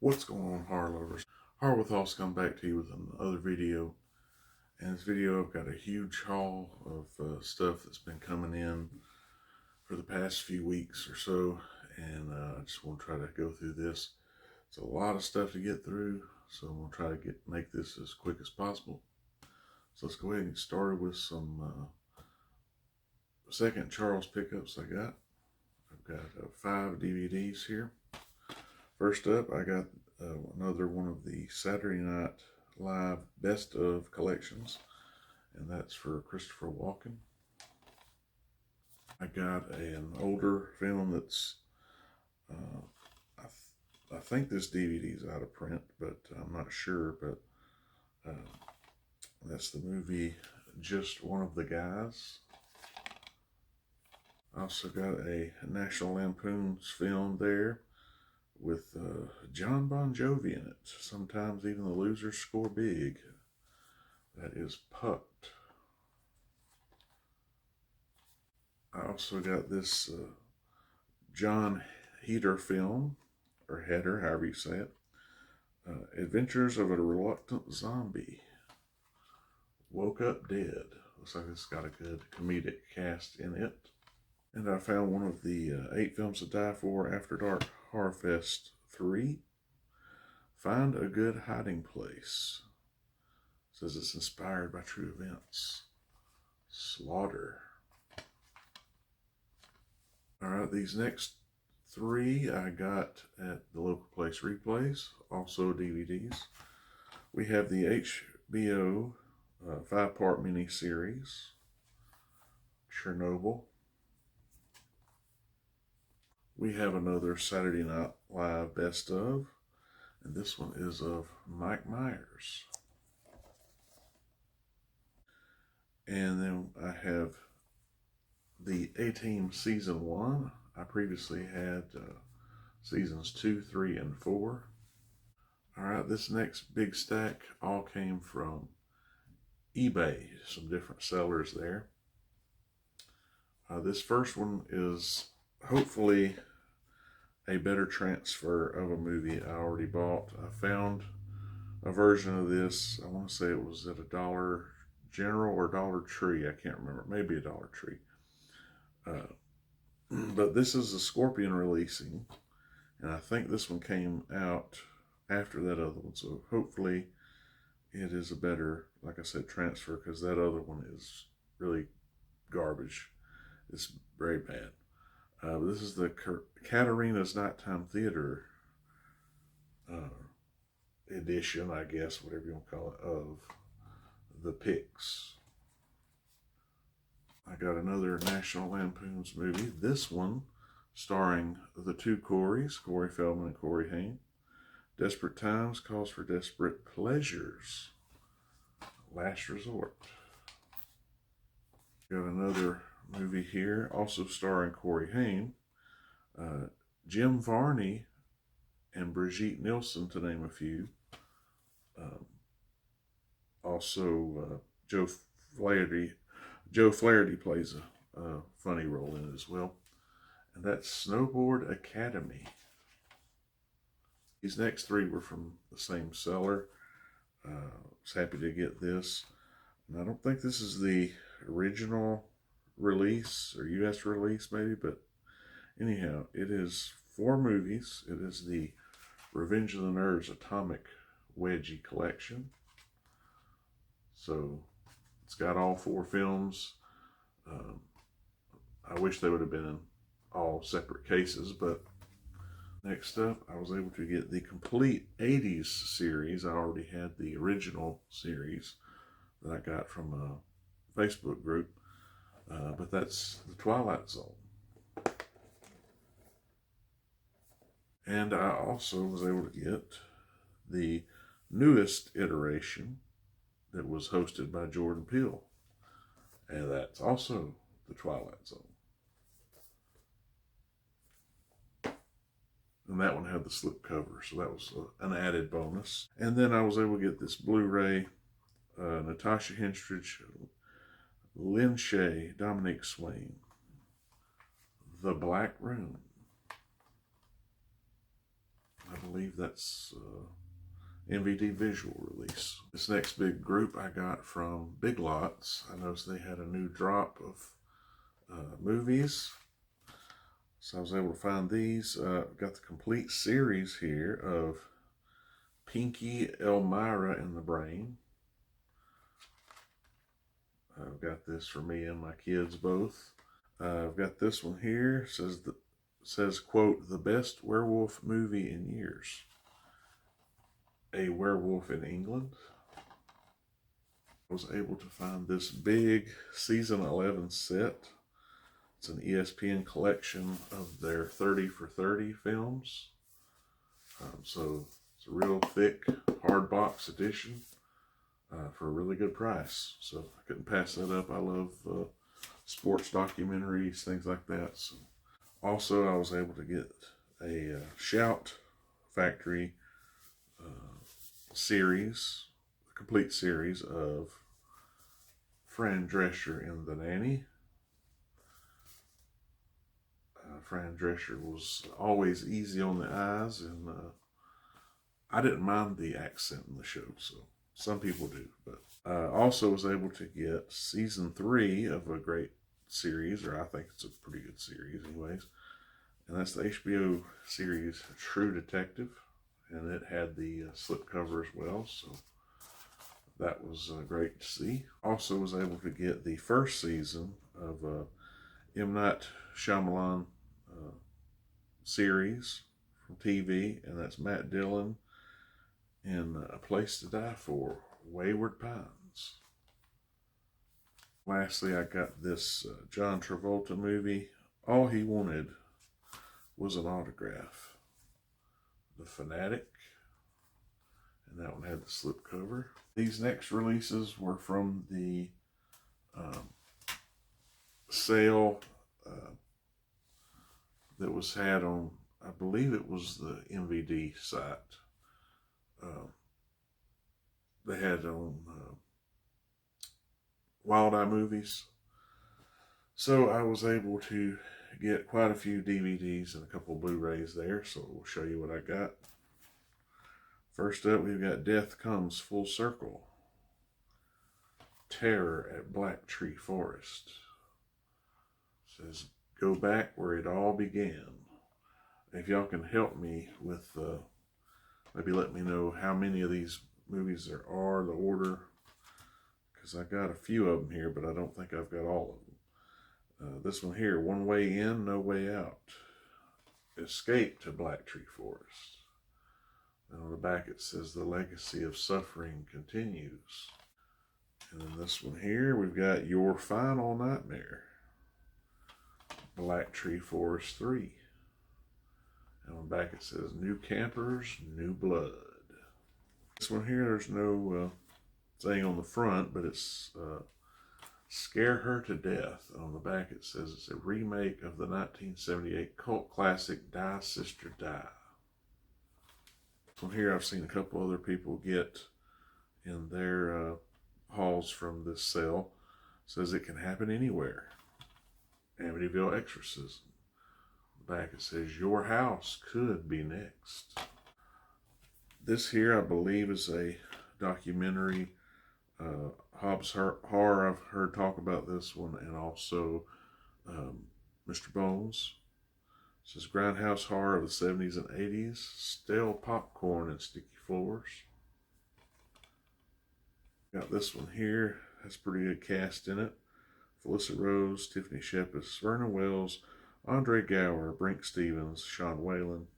What's going on, horror lovers? HorrorWithHoss come back to you with another video. In this video, I've got a huge haul of stuff that's been coming in for the past few weeks or so, and I just want to try to go through this. It's a lot of stuff to get through, so I'm going to try to make this as quick as possible. So let's go ahead and get started with some second Charles pickups I got. I've got 5 DVDs here. First up, I got another one of the Saturday Night Live Best Of collections, and that's for Christopher Walken. I got an older film that's, I think this DVD is out of print, but I'm not sure, but that's the movie Just One of the Guys. I also got a National Lampoon's film there with John Bon Jovi in it. Sometimes even the losers score big. That is Pucked. I also got this John Heder film, or Heder, however you say it. Adventures of a Reluctant Zombie. Woke Up Dead. Looks like it's got a good comedic cast in it. And I found one of the 8 Films to Die For After Dark Horror Fest 3. Find a Good Hiding Place. It says it's inspired by true events. Slaughter. Alright, these next 3 I got at the local place Replays, also DVDs. We have the HBO 5-part miniseries, Chernobyl. We have another Saturday Night Live Best Of, and this one is of Mike Myers. And then I have the A-Team Season 1. I previously had Seasons 2, 3, and 4. Alright, this next big stack all came from eBay, some different sellers there. This first one is hopefully a better transfer of a movie I already bought. I found a version of this, I want to say it was at a Dollar General or Dollar Tree, I can't remember, maybe a Dollar Tree. But this is a Scorpion releasing, and I think this one came out after that other one, so hopefully it is a better, like I said, transfer, because that other one is really garbage. It's very bad. This is the Katarina's Nighttime Theater edition, I guess, whatever you want to call it, of the Pix. I got another National Lampoon's movie. This one starring the 2 Coreys, Corey Feldman and Corey Haim. Desperate Times Calls for Desperate Pleasures. Last Resort. Got another movie here, also starring Corey Haim. Jim Varney and Brigitte Nielsen, to name a few. Also, Joe Flaherty plays a funny role in it as well. And that's Snowboard Academy. These next 3 were from the same seller. I was happy to get this. And I don't think this is the original release or US release maybe, but anyhow, it is 4 movies. It is the Revenge of the Nerds Atomic Wedgie collection. So it's got all 4 films. I wish they would have been in all separate cases, but next up, I was able to get the complete 80s series. I already had the original series that I got from a Facebook group, but that's The Twilight Zone. And I also was able to get the newest iteration that was hosted by Jordan Peele, and that's also The Twilight Zone. And that one had the slipcover, so that was an added bonus. And then I was able to get this Blu-ray, Natasha Henstridge, Lynn Shay, Dominique Swain, The Black Room. I believe that's MVD visual release. This next big group I got from Big Lots. I noticed they had a new drop of movies. So I was able to find these. Got the complete series here of Pinky, Elmira, and the Brain. I've got this for me and my kids both. I've got this one here. Says quote, the best werewolf movie in years. A Werewolf in England. I was able to find this big season 11 set. It's an ESPN collection of their 30 for 30 films. So it's a real thick hard box edition for a really good price. So I couldn't pass that up. I love sports documentaries, things like that. So also, I was able to get a Shout Factory series, a complete series of Fran Drescher in The Nanny. Fran Drescher was always easy on the eyes, and I didn't mind the accent in the show, so some people do. But also was able to get season 3 of a great series, or I think it's a pretty good series anyways, and that's the HBO series True Detective, and it had the slipcover as well, so that was great to see. Also was able to get the first season of M. Night Shyamalan series from TV, and that's Matt Dillon in A Place to Die For, Wayward Pines. Lastly, I got this John Travolta movie, All He Wanted Was an Autograph. The Fanatic, and that one had the slipcover. These next releases were from the sale that was had on, I believe it was the MVD site. They had on Wild Eye Movies. So I was able to get quite a few DVDs and a couple Blu-rays there, so we'll show you what I got. First up, we've got Death Comes Full Circle. Terror at Black Tree Forest. It says, go back where it all began. If y'all can help me with, maybe let me know how many of these movies there are, the order, because I got a few of them here, but I don't think I've got all of them. This one here, One Way In, No Way Out. Escape to Black Tree Forest. And on the back it says, the legacy of suffering continues. And then this one here, we've got Your Final Nightmare. Black Tree Forest 3. And on the back it says, New Campers, New Blood. This one here, there's no thing on the front, but it's Scare Her to Death. On the back it says it's a remake of the 1978 cult classic Die Sister Die. From here I've seen a couple other people get in their hauls from this sale. It says It Can Happen Anywhere. Amityville Exorcism. Back it says Your House Could Be Next. This here I believe is a documentary. Hobbs Horror, I've heard talk about this one, and also Mr. Bones. It says Grindhouse Horror of the 70s and 80s. Stale popcorn and sticky floors. Got this one here. Has pretty good cast in it. Felissa Rose, Tiffany Shepis, Vernon Wells, Andre Gower, Brink Stevens, Sean Whalen.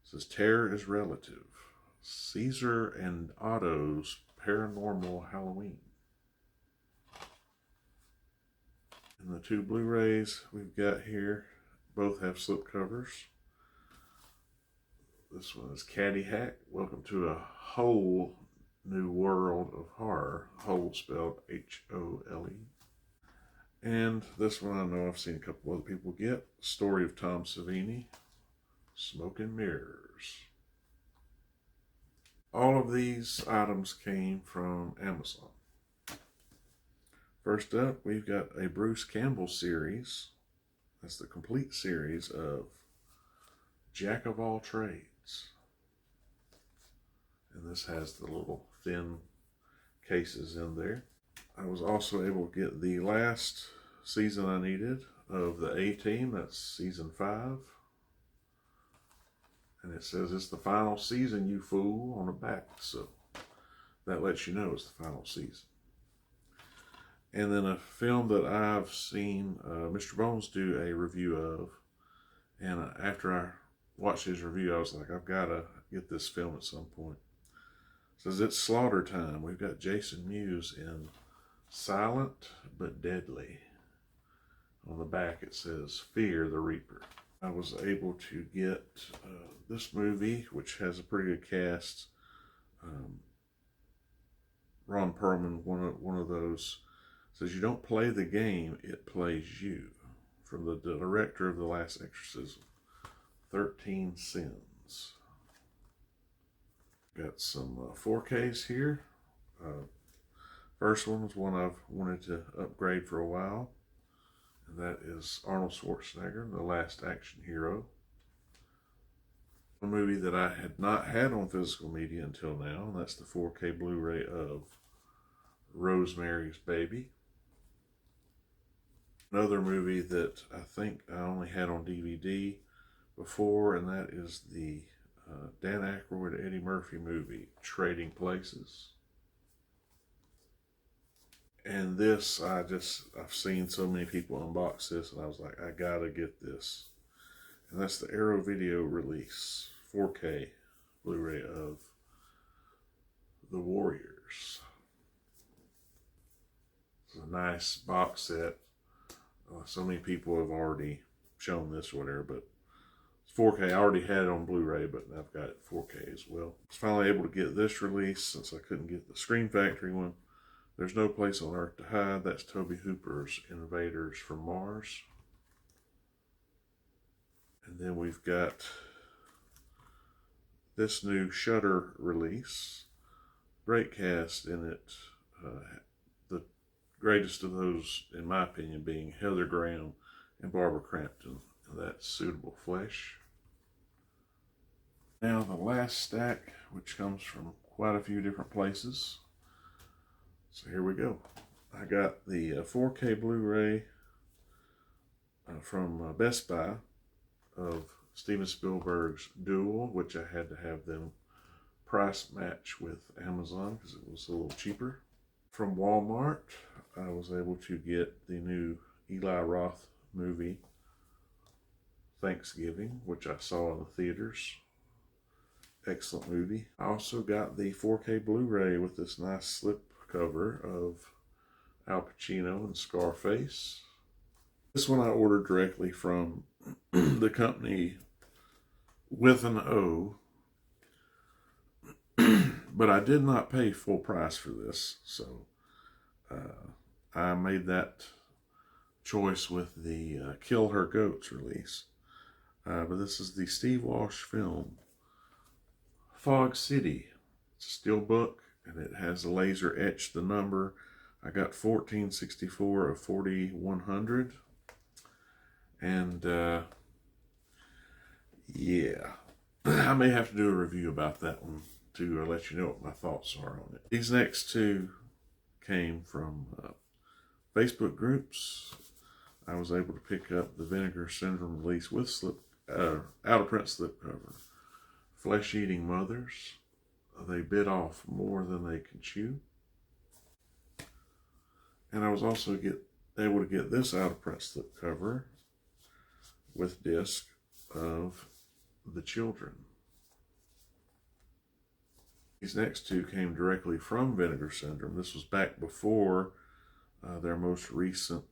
It says Terror is Relative. Caesar and Otto's Paranormal Halloween. And the two Blu-rays we've got here both have slipcovers. This one is Caddy Hack. Welcome to a whole new world of horror. Whole spelled H-O-L-E. And this one I know I've seen a couple other people get. Story of Tom Savini. Smoke and Mirrors. All of these items came from Amazon. First up, we've got a Bruce Campbell series. That's the complete series of Jack of All Trades. this has the little thin cases in there. I was also able to get the last season I needed of the A-Team. That's season 5. And it says it's the final season, you fool, on the back. So that lets you know it's the final season. And then a film that I've seen Mr. Bones do a review of. And after I watched his review, I was like, I've got to get this film at some point. It says it's slaughter time. We've got Jason Mewes in Silent but Deadly. On the back it says Fear the Reaper. I was able to get this movie, which has a pretty good cast. Ron Perlman, one of those, says you don't play the game, it plays you. From the director of The Last Exorcism, 13 Sins. Got some 4Ks here. First one is one I've wanted to upgrade for a while. And that is Arnold Schwarzenegger, The Last Action Hero. A movie that I had not had on physical media until now, and that's the 4K Blu-ray of Rosemary's Baby. Another movie that I think I only had on DVD before, and that is the Dan Aykroyd, Eddie Murphy movie, Trading Places. And this, I've seen so many people unbox this, and I was like, I gotta get this. And that's the Arrow Video release, 4K Blu-ray of The Warriors. It's a nice box set. So many people have already shown this or whatever, but it's 4K. I already had it on Blu-ray, but I've got it 4K as well. I was finally able to get this release since I couldn't get the Scream Factory one. There's No Place on Earth to Hide. That's Tobe Hooper's Invaders from Mars. And then we've got this new Shudder release. Great cast in it. The greatest of those, in my opinion, being Heather Graham and Barbara Crampton. And that's Suitable Flesh. Now the last stack, which comes from quite a few different places. So here we go. I got the 4K Blu-ray from Best Buy of Steven Spielberg's Duel, which I had to have them price match with Amazon because it was a little cheaper. From Walmart, I was able to get the new Eli Roth movie, Thanksgiving, which I saw in the theaters. Excellent movie. I also got the 4K Blu-ray with this nice slip cover of Al Pacino and Scarface. This one I ordered directly from the company with an O, but I did not pay full price for this, so I made that choice with the Kill Her Goats release. But this is the Steve Walsh film, Fog City. It's a steelbook, and it has a laser etched the number. I got 1464 of 4100. And yeah, I may have to do a review about that one to let you know what my thoughts are on it. These next two came from Facebook groups. I was able to pick up the Vinegar Syndrome release with out-of-print slipcover. Flesh-Eating Mothers. They bit off more than they can chew. And I was also able to get this out-of-print slipcover with disc of The Children. These next two came directly from Vinegar Syndrome. This was back before their most recent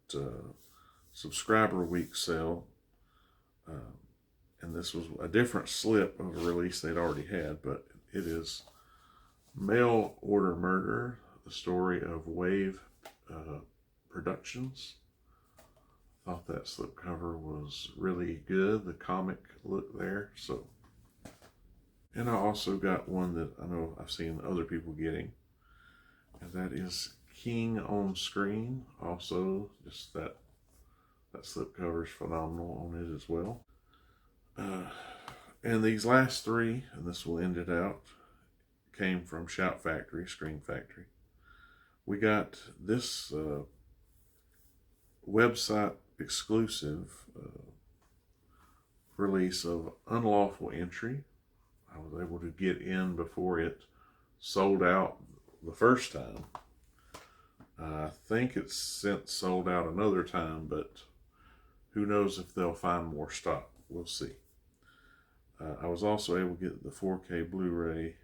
subscriber week sale. And this was a different slip of a release they'd already had, but it is Mail Order Murder, the story of Wave Productions. Thought that slipcover was really good, the comic look there. So, and I also got one that I know I've seen other people getting, and that is King on Screen. Also, just that slipcover is phenomenal on it as well. And these last three, and this will end it out, came from Shout Factory, Screen Factory. We got this website exclusive release of Unlawful Entry. I was able to get in before it sold out the first time. I think it's since sold out another time, but who knows if they'll find more stock. We'll see. I was also able to get the 4K Blu-ray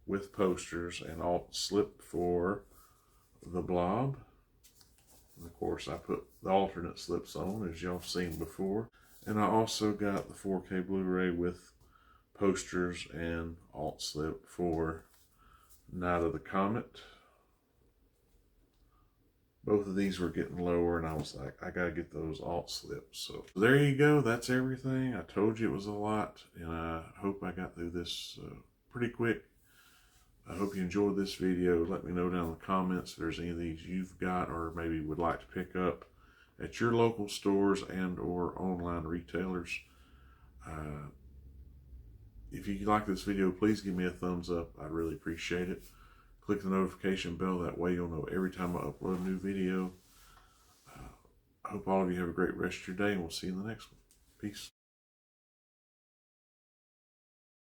with posters and alt slip for The Blob. And of course, I put the alternate slips on, as y'all have seen before. And I also got the 4K Blu-ray with posters and alt slip for Night of the Comet. Both of these were getting lower, and I was like, I gotta get those alt slips. So there you go. That's everything. I told you it was a lot, and I hope I got through this pretty quick. I hope you enjoyed this video. Let me know down in the comments if there's any of these you've got or maybe would like to pick up at your local stores and or online retailers. If you like this video, please give me a thumbs up. I'd really appreciate it. Click the notification bell. That way you'll know every time I upload a new video. I hope all of you have a great rest of your day, and we'll see you in the next one. Peace.